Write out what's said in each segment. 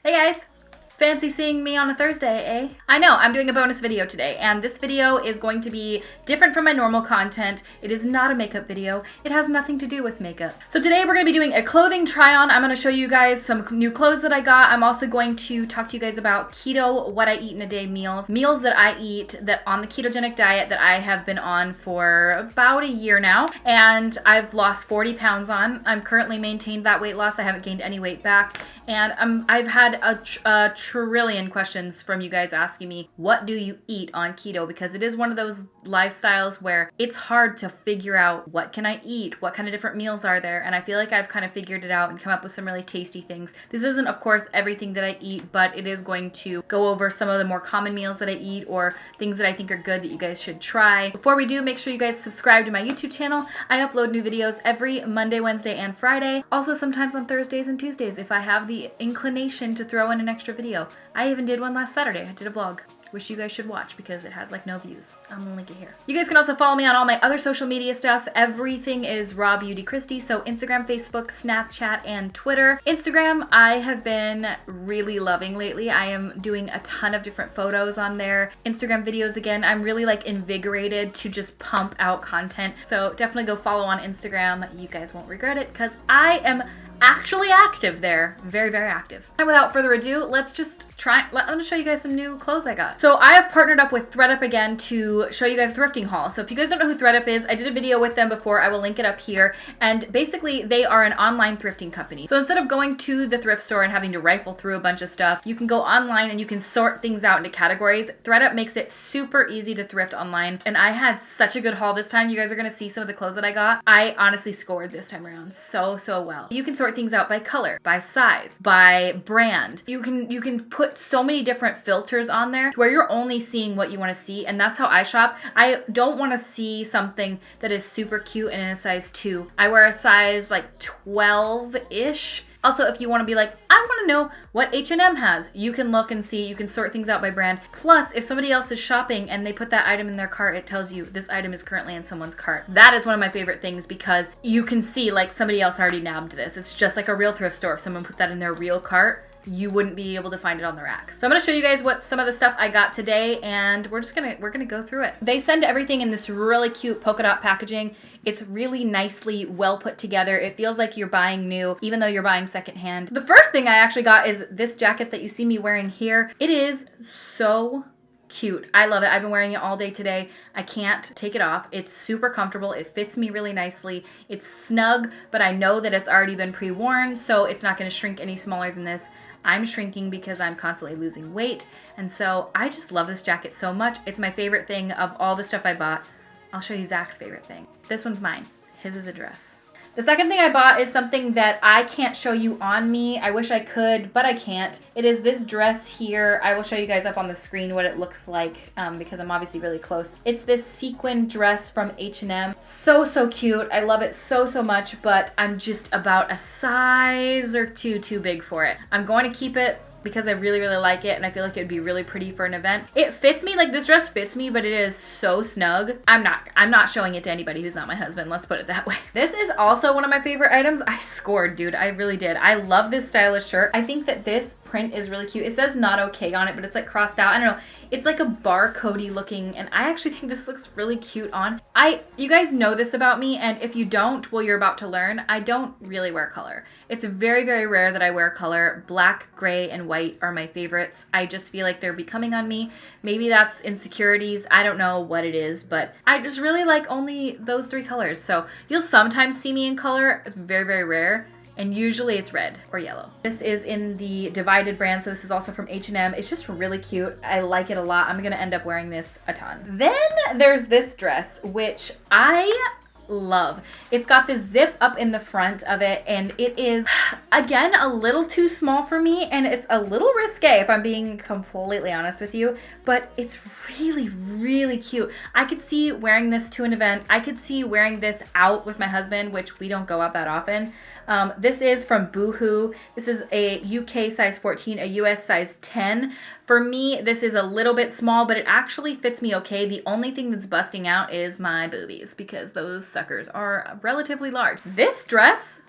Hey guys! Fancy seeing me on a Thursday, eh? I know, I'm doing a bonus video today, and this video is going to be different from my normal content. It is not a makeup video. It has nothing to do with makeup. So today we're going to be doing a clothing try-on. I'm going to show you guys some new clothes that I got. I'm also going to talk to you guys about keto, what I eat in a day meals that I eat that on the ketogenic diet that I have been on for about a year now, and I've lost 40 pounds on. I'm currently maintained that weight loss. I haven't gained any weight back, and I've had a trillion questions from you guys asking me, what do you eat on keto? Because it is one of those lifestyles where it's hard to figure out what can I eat, what kind of different meals are there, and I feel like I've kind of figured it out and come up with some really tasty things. This isn't, of course, everything that I eat, but it is going to go over some of the more common meals that I eat or things that I think are good that you guys should try. Before we do, make sure you guys subscribe to my YouTube channel. I upload new videos every Monday, Wednesday, and Friday. Also sometimes on Thursdays and Tuesdays if I have the inclination to throw in an extra video. I even did one last Saturday. I did a vlog, which you guys should watch because it has like no views. I'm gonna link it here. You guys can also follow me on all my other social media stuff. Everything is Raw Beauty Christy, so Instagram, Facebook, Snapchat, and Twitter. Instagram, I have been really loving lately. I am doing a ton of different photos on there. Instagram videos, again, I'm really like invigorated to just pump out content. So definitely go follow on Instagram. You guys won't regret it because I am actually active there. Very, very active. And without further ado, let's just try. Let me show you guys some new clothes I got. So I have partnered up with ThredUp again to show you guys a thrifting haul. So if you guys don't know who ThredUp is, I did a video with them before. I will link it up here. And basically they are an online thrifting company. So instead of going to the thrift store and having to rifle through a bunch of stuff, you can go online and you can sort things out into categories. ThredUp makes it super easy to thrift online. And I had such a good haul this time. You guys are gonna see some of the clothes that I got. I honestly scored this time around so well. You can sort things out by color, by size, by brand. You can put so many different filters on there where you're only seeing what you want to see, and that's how I shop. I don't want to see something that is super cute and in a size 2. I wear a size like 12-ish. Also, if you want to be like, I want to know what H&M has, you can look and see, you can sort things out by brand. Plus, if somebody else is shopping and they put that item in their cart, it tells you this item is currently in someone's cart. That is one of my favorite things because you can see like somebody else already nabbed this. It's just like a real thrift store. If someone put that in their real cart, you wouldn't be able to find it on the racks. So I'm gonna show you guys what some of the stuff I got today, and we're gonna go through it. They send everything in this really cute polka dot packaging. It's really nicely well put together. It feels like you're buying new, even though you're buying secondhand. The first thing I actually got is this jacket that you see me wearing here. It is so cute. I love it. I've been wearing it all day today. I can't take it off. It's super comfortable. It fits me really nicely. It's snug, but I know that it's already been pre-worn, so it's not gonna shrink any smaller than this. I'm shrinking because I'm constantly losing weight, and so I just love this jacket so much. It's my favorite thing of all the stuff I bought. I'll show you Zach's favorite thing. This one's mine. His is a dress. The second thing I bought is something that I can't show you on me. I wish I could, but I can't. It is this dress here. I will show you guys up on the screen what it looks like because I'm obviously really close. It's this sequin dress from H&M. So cute. I love it so much, but I'm just about a size or 2 too big for it. I'm going to keep it because I really like it, and I feel like it would be really pretty for an event. It fits me, like this dress fits me, but it is so snug. I'm not showing it to anybody who's not my husband, let's put it that way. This is also one of my favorite items. I scored, dude, I really did. I love this stylish shirt. I think that this print is really cute. It says not okay on it, but it's like crossed out. I don't know. It's like a barcodey looking, and I actually think this looks really cute on. You guys know this about me, and if you don't, well, you're about to learn. I don't really wear color. It's very rare that I wear color. Black, gray, and white are my favorites. I just feel like they're becoming on me. Maybe that's insecurities. I don't know what it is, but I just really like only those 3 colors. So you'll sometimes see me in color. It's very rare. And usually it's red or yellow. This is in the Divided brand, so this is also from H&M. It's just really cute. I like it a lot. I'm gonna end up wearing this a ton. Then there's this dress, which I love. It's got this zip up in the front of it, and it is, again, a little too small for me, and it's a little risque if I'm being completely honest with you, but it's really cute. I could see wearing this to an event. I could see wearing this out with my husband, which we don't go out that often. This is from Boohoo. This is a UK size 14, a US size 10. For me, this is a little bit small, but it actually fits me okay. The only thing that's busting out is my boobies because those suckers are relatively large. This dress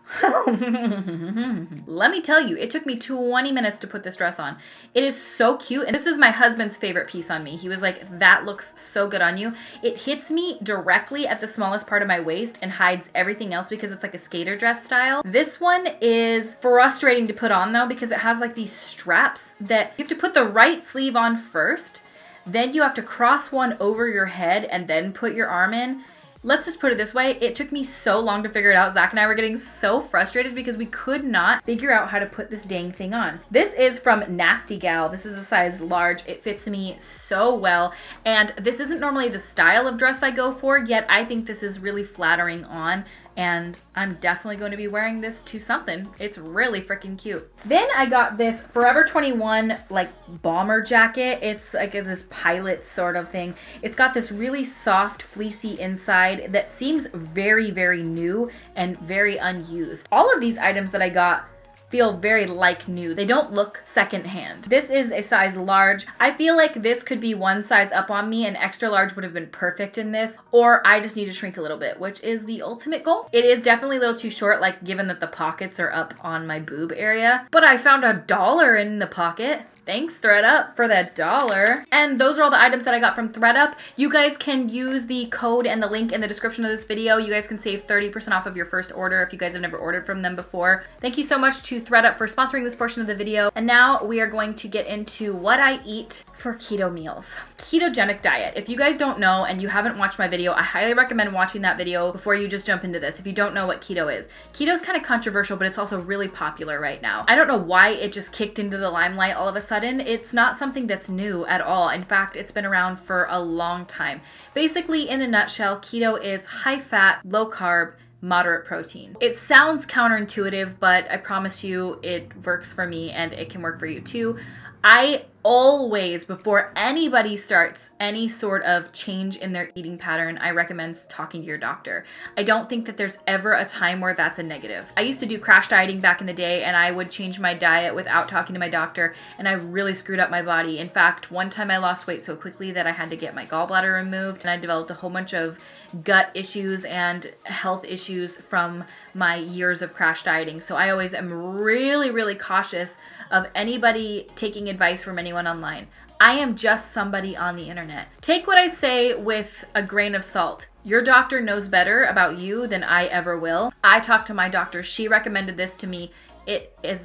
Let me tell you, it took me 20 minutes to put this dress on. It is so cute, and this is my husband's favorite piece on me. He was like, that looks so good on you. It hits me directly at the smallest part of my waist and hides everything else because it's like a skater dress style. This one is frustrating to put on though because it has like these straps that you have to put the right sleeve on first, then you have to cross one over your head and then put your arm in. Let's just put it this way, it took me so long to figure it out. Zach and I were getting so frustrated because we could not figure out how to put this dang thing on. This is from Nasty Gal. This is a size large. It fits me so well. And this isn't normally the style of dress I go for, yet I think this is really flattering on. And I'm definitely going to be wearing this to something. It's really freaking cute. Then I got this Forever 21 like bomber jacket. It's like this pilot sort of thing. It's got this really soft fleecy inside that seems very, very new and very unused. All of these items that I got feel very like new. They don't look secondhand. This is a size large. I feel like this could be one size up on me and extra large would have been perfect in this, or I just need to shrink a little bit, which is the ultimate goal. It is definitely a little too short, like given that the pockets are up on my boob area, but I found $1 in the pocket. Thanks, ThredUp, for that $1. And those are all the items that I got from ThredUp. You guys can use the code and the link in the description of this video. You guys can save 30% off of your first order if you guys have never ordered from them before. Thank you so much to ThredUp for sponsoring this portion of the video. And now we are going to get into what I eat for keto meals. Ketogenic diet. If you guys don't know and you haven't watched my video, I highly recommend watching that video before you just jump into this if you don't know what keto is. Keto is kind of controversial, but it's also really popular right now. I don't know why it just kicked into the limelight all of a sudden. It's not something that's new at all. In fact, it's been around for a long time. Basically, in a nutshell, keto is high fat, low carb, moderate protein. It sounds counterintuitive, but I promise you it works for me and it can work for you too. I always, before anybody starts any sort of change in their eating pattern, I recommend talking to your doctor. I don't think that there's ever a time where that's a negative. I used to do crash dieting back in the day and I would change my diet without talking to my doctor and I really screwed up my body. In fact, one time I lost weight so quickly that I had to get my gallbladder removed and I developed a whole bunch of gut issues and health issues from my years of crash dieting. So I always am really, really cautious of anybody taking advice from anyone online. I am just somebody on the internet. Take what I say with a grain of salt. Your doctor knows better about you than I ever will. I talked to my doctor. She recommended this to me.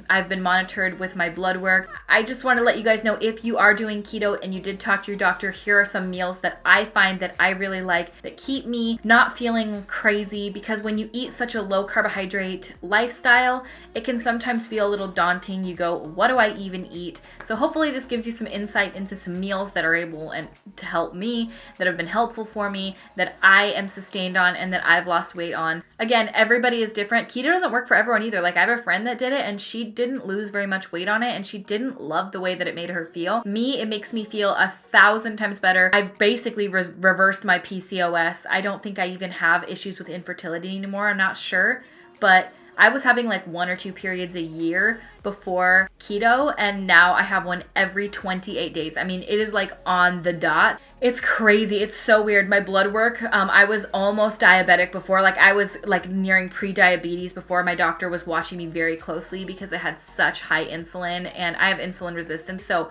I've been monitored with my blood work. I just want to let you guys know, if you are doing keto and you did talk to your doctor, here are some meals that I find that I really like that keep me not feeling crazy, because when you eat such a low carbohydrate lifestyle, it can sometimes feel a little daunting. You go, what do I even eat? So hopefully this gives you some insight into some meals that are able to help me, that have been helpful for me, that I am sustained on and that I've lost weight on. Again, everybody is different. Keto doesn't work for everyone either. Like, I have a friend that did it and she didn't lose very much weight on it and she didn't love the way that it made her feel. Me, it makes me feel 1,000 times better. I've basically reversed my PCOS. I don't think I even have issues with infertility anymore. I'm not sure, but I was having like 1 or 2 periods a year before keto, and now I have one every 28 days. I mean, it is like on the dot. It's crazy. It's so weird. My blood work, I was almost diabetic before. Like, I was like nearing pre-diabetes before. My doctor was watching me very closely because I had such high insulin and I have insulin resistance. So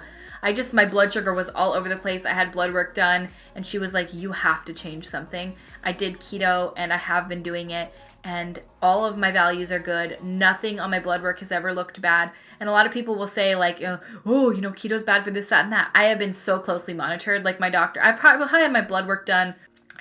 my blood sugar was all over the place. I had blood work done and she was like, you have to change something. I did keto and I have been doing it, and all of my values are good. Nothing on my blood work has ever looked bad. And a lot of people will say like, keto's bad for this, that, and that. I have been so closely monitored. Like, my doctor, I've probably had my blood work done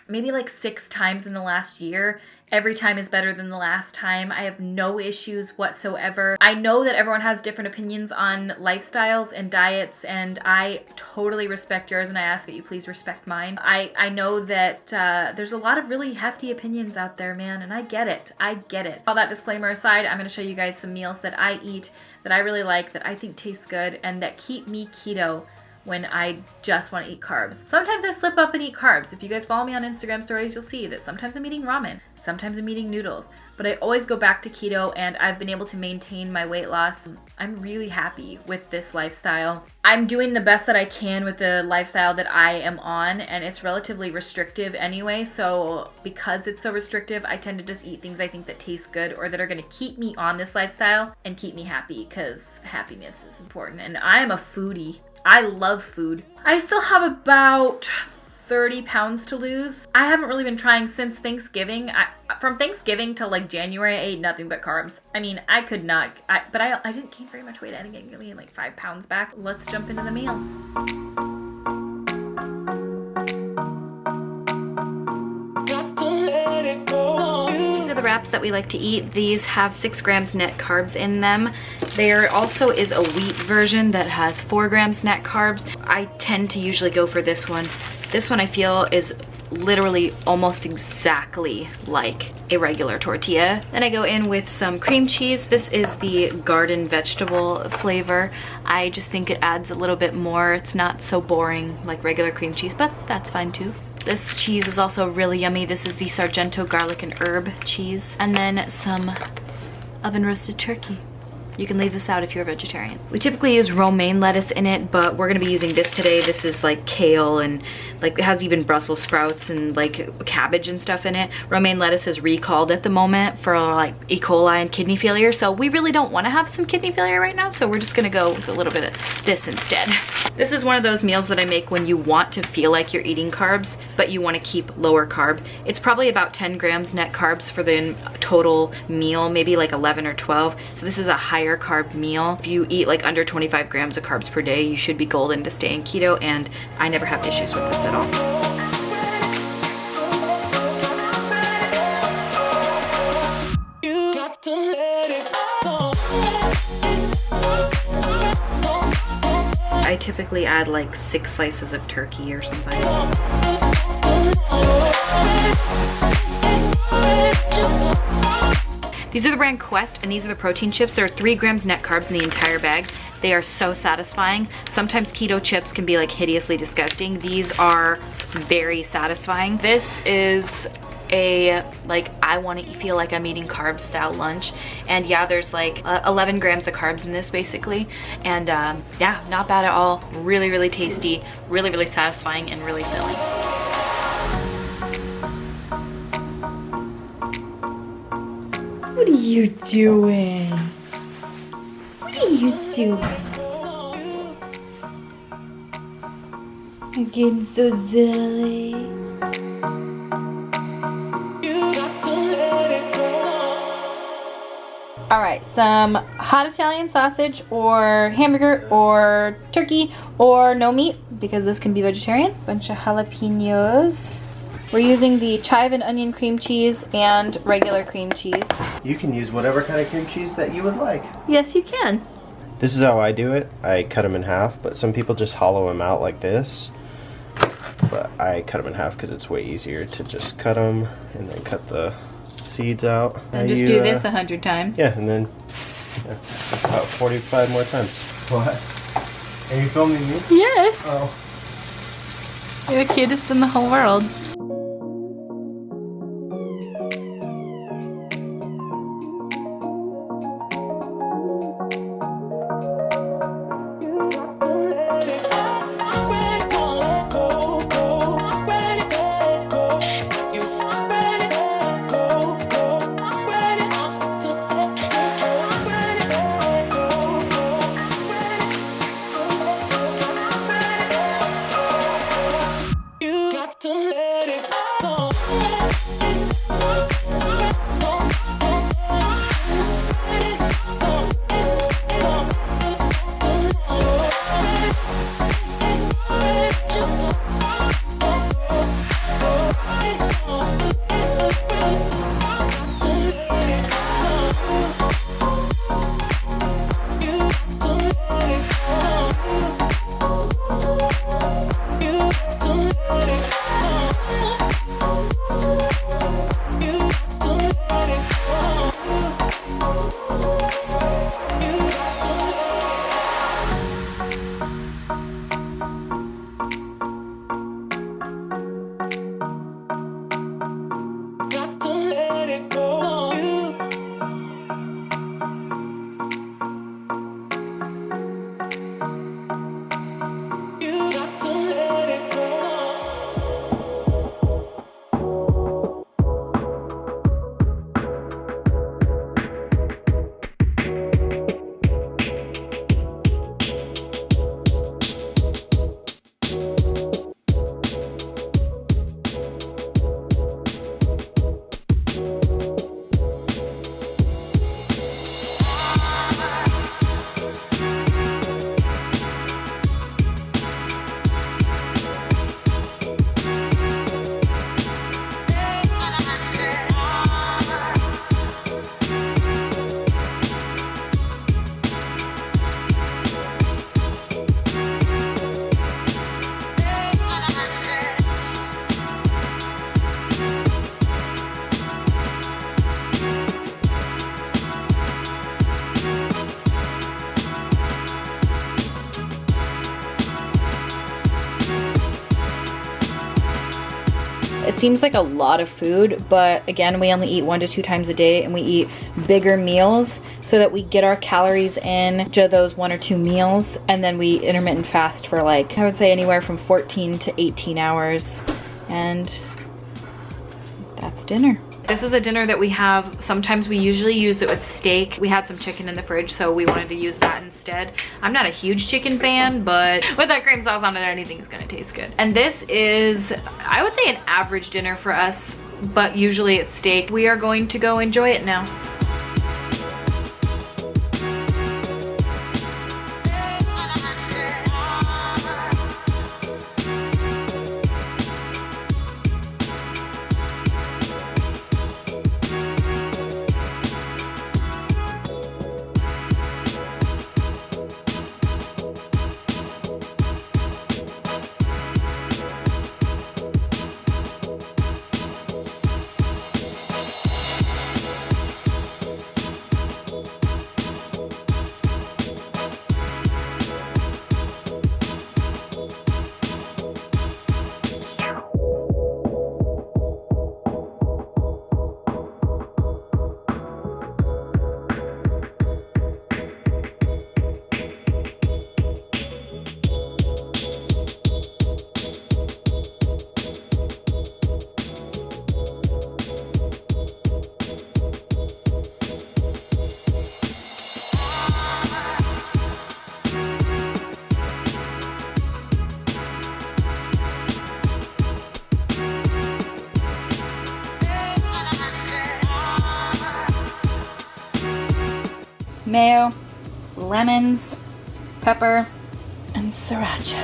maybe like 6 times in the last year. Every time is better than the last time. I have no issues whatsoever. I know that everyone has different opinions on lifestyles and diets, and I totally respect yours, and I ask that you please respect mine. I know that there's a lot of really hefty opinions out there, man, and I get it. I get it. All that disclaimer aside, I'm going to show you guys some meals that I eat that I really like, that I think taste good, and that keep me keto when I just want to eat carbs. Sometimes I slip up and eat carbs. If you guys follow me on Instagram stories, you'll see that sometimes I'm eating ramen, sometimes I'm eating noodles, but I always go back to keto, and I've been able to maintain my weight loss. I'm really happy with this lifestyle. I'm doing the best that I can with the lifestyle that I am on, and it's relatively restrictive anyway, so because it's so restrictive, I tend to just eat things I think that taste good or that are going to keep me on this lifestyle and keep me happy, because happiness is important, and I am a foodie. I love food. I still have about 30 pounds to lose. I haven't really been trying since Thanksgiving. From Thanksgiving till like January, I ate nothing but carbs. I mean, I could not, but I didn't gain very much weight. I didn't gain like 5 pounds back. Let's jump into the meals. These are the wraps that we like to eat. These have 6 grams net carbs in them. There also is a wheat version that has 4 grams net carbs. I tend to usually go for this one. This one I feel is literally almost exactly like a regular tortilla. Then I go in with some cream cheese. This is the garden vegetable flavor. I just think it adds a little bit more. It's not so boring like regular cream cheese, but that's fine too. This cheese is also really yummy. This is the Sargento garlic and herb cheese. And then some oven roasted turkey. You can leave this out if you're a vegetarian. We typically use romaine lettuce in it, but we're gonna be using this today. This is like kale, and like it has even Brussels sprouts and like cabbage and stuff in it. Romaine lettuce is recalled at the moment for like E. coli and kidney failure, so we really don't wanna have some kidney failure right now, so we're just gonna go with a little bit of this instead. This is one of those meals that I make when you want to feel like you're eating carbs, but you wanna keep lower carb. It's probably about 10 grams net carbs for the total meal, maybe like 11 or 12. So this is a higher carb meal. If you eat like under 25 grams of carbs per day, you should be golden to staying keto, and I never have issues with this at all. I typically add like 6 slices of turkey or something. These are the brand Quest, and these are the protein chips. There are 3 grams net carbs in the entire bag. They are so satisfying. Sometimes keto chips can be like hideously disgusting. These are very satisfying. This is a like I want to feel like I'm eating carb style lunch, and yeah, there's like 11 grams of carbs in this basically, and yeah, not bad at all. Really tasty, really satisfying, and really filling. What are you doing? What are you doing? You're getting so silly. All right, some hot Italian sausage or hamburger or turkey or no meat, because this can be vegetarian. Bunch of jalapenos. We're using the chive and onion cream cheese and regular cream cheese. You can use whatever kind of cream cheese that you would like. Yes, you can. This is how I do it. I cut them in half, but some people just hollow them out like this. But I cut them in half because it's way easier to just cut them and then cut the seeds out. And just do this 100 times. Yeah, and then about 45 more times. What? Are you filming me? Yes. Oh. You're the cutest in the whole world. To let It seems like a lot of food, but again, we only eat 1 to 2 times a day, and we eat bigger meals so that we get our calories in to those 1 or 2 meals, and then we intermittent fast for like, I would say anywhere from 14 to 18 hours, and that's dinner. This is a dinner that we have. Sometimes we usually use it with steak. We had some chicken in the fridge, so we wanted to use that instead. I'm not a huge chicken fan, but with that cream sauce on it, anything is gonna taste good. And this is, I would say, an average dinner for us, but usually it's steak. We are going to go enjoy it now. Mayo, lemons, pepper, and sriracha.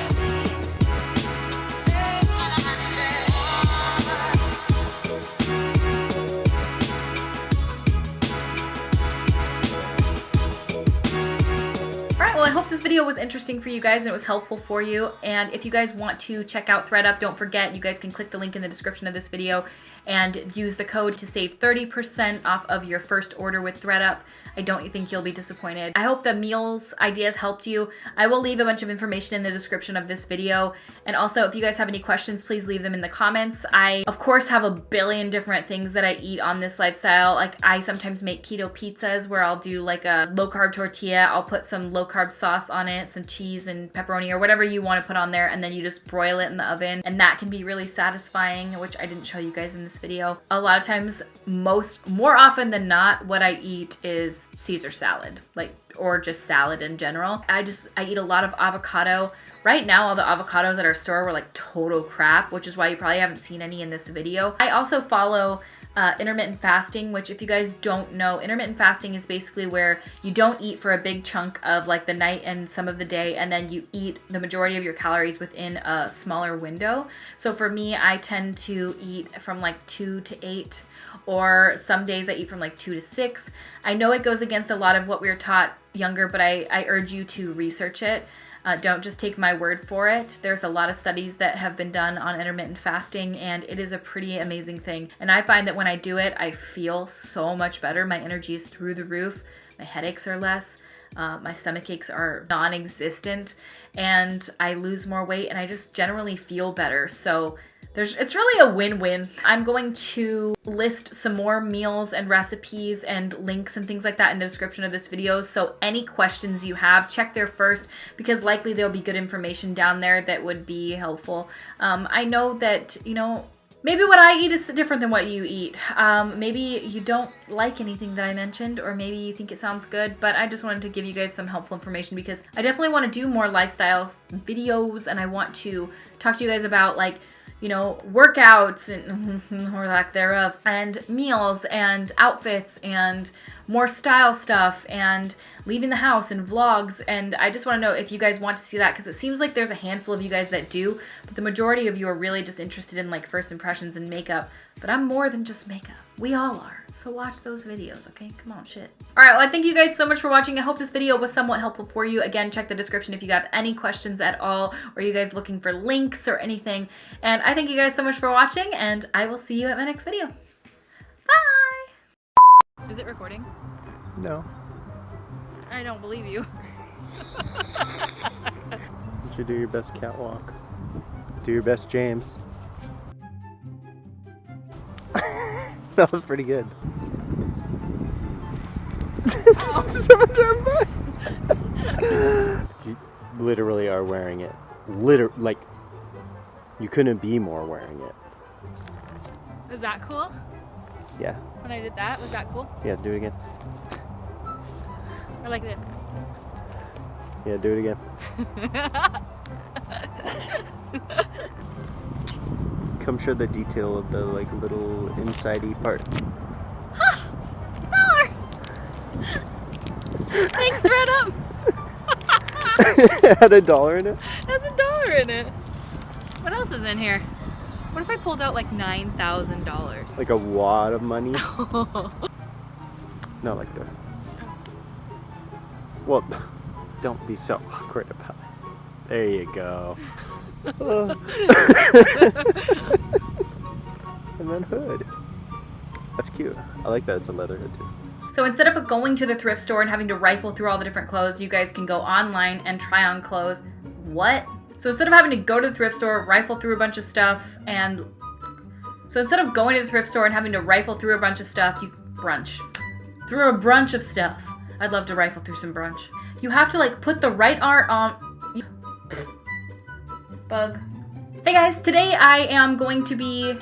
Well, I hope this video was interesting for you guys and it was helpful for you. And if you guys want to check out ThredUp, don't forget you guys can click the link in the description of this video and use the code to save 30% off of your first order with ThredUp. I don't think you'll be disappointed. I hope the meals ideas helped you. I will leave a bunch of information in the description of this video. And also, if you guys have any questions, please leave them in the comments. I, of course, have a billion different things that I eat on this lifestyle. Like, I sometimes make keto pizzas where I'll do like a low-carb tortilla. I'll put some low-carb sauce on it, some cheese and pepperoni or whatever you want to put on there, and then you just broil it in the oven. And that can be really satisfying, which I didn't show you guys in this video. A lot of times, more often than not, what I eat is Caesar salad, or just salad in general. I eat a lot of avocado. Right now, all the avocados at our store were like total crap, which is why you probably haven't seen any in this video. I also follow intermittent fasting, which if you guys don't know, intermittent fasting is basically where you don't eat for a big chunk of like the night and some of the day, and then you eat the majority of your calories within a smaller window. So for me, I tend to eat from like 2 to 8, or some days I eat from like 2 to 6. I know it goes against a lot of what we were taught younger, but I urge you to research it. Don't just take my word for it. There's a lot of studies that have been done on intermittent fasting, and it is a pretty amazing thing. And I find that when I do it, I feel so much better. My energy is through the roof. My headaches are less. My stomach aches are non-existent, and I lose more weight, and I just generally feel better. So it's really a win-win. I'm going to list some more meals and recipes and links and things like that in the description of this video. So any questions you have, check there first, because likely there'll be good information down there that would be helpful. I know that, maybe what I eat is different than what you eat. Maybe you don't like anything that I mentioned, or maybe you think it sounds good, but I just wanted to give you guys some helpful information because I definitely want to do more lifestyle videos, and I want to talk to you guys about workouts and or lack thereof, and meals and outfits and more style stuff and leaving the house and vlogs. And I just want to know if you guys want to see that, because it seems like there's a handful of you guys that do, but the majority of you are really just interested in like first impressions and makeup. But I'm more than just makeup. We all are. So watch those videos, okay? Come on, shit. All right, well, I thank you guys so much for watching. I hope this video was somewhat helpful for you. Again, check the description if you got any questions at all, or you guys looking for links or anything. And I thank you guys so much for watching, and I will see you at my next video. Bye! Is it recording? No. I don't believe you. You should do your best catwalk. Do your best, James. That was pretty good. Someone driving by. You literally are wearing it. Like, you couldn't be more wearing it. Was that cool? Yeah. When I did that, was that cool? Yeah, do it again. Or like this? Yeah, do it again. Come show the detail of the like little inside-y part. $1! Thanks, thread up. It had $1 in it? There's $1 in it. What else is in here? What if I pulled out like $9,000? Like a wad of money? Not like that. Well, don't be so awkward about it. There you go. And then hood. That's cute. I like that it's a leather hood too. So instead of going to the thrift store and having to rifle through all the different clothes, you guys can go online and try on clothes. What? So instead of having to go to the thrift store, rifle through a bunch of stuff, you brunch. Through a bunch of stuff. I'd love to rifle through some brunch. You have to like put the right arm on. Bug. Hey guys, today I am going to be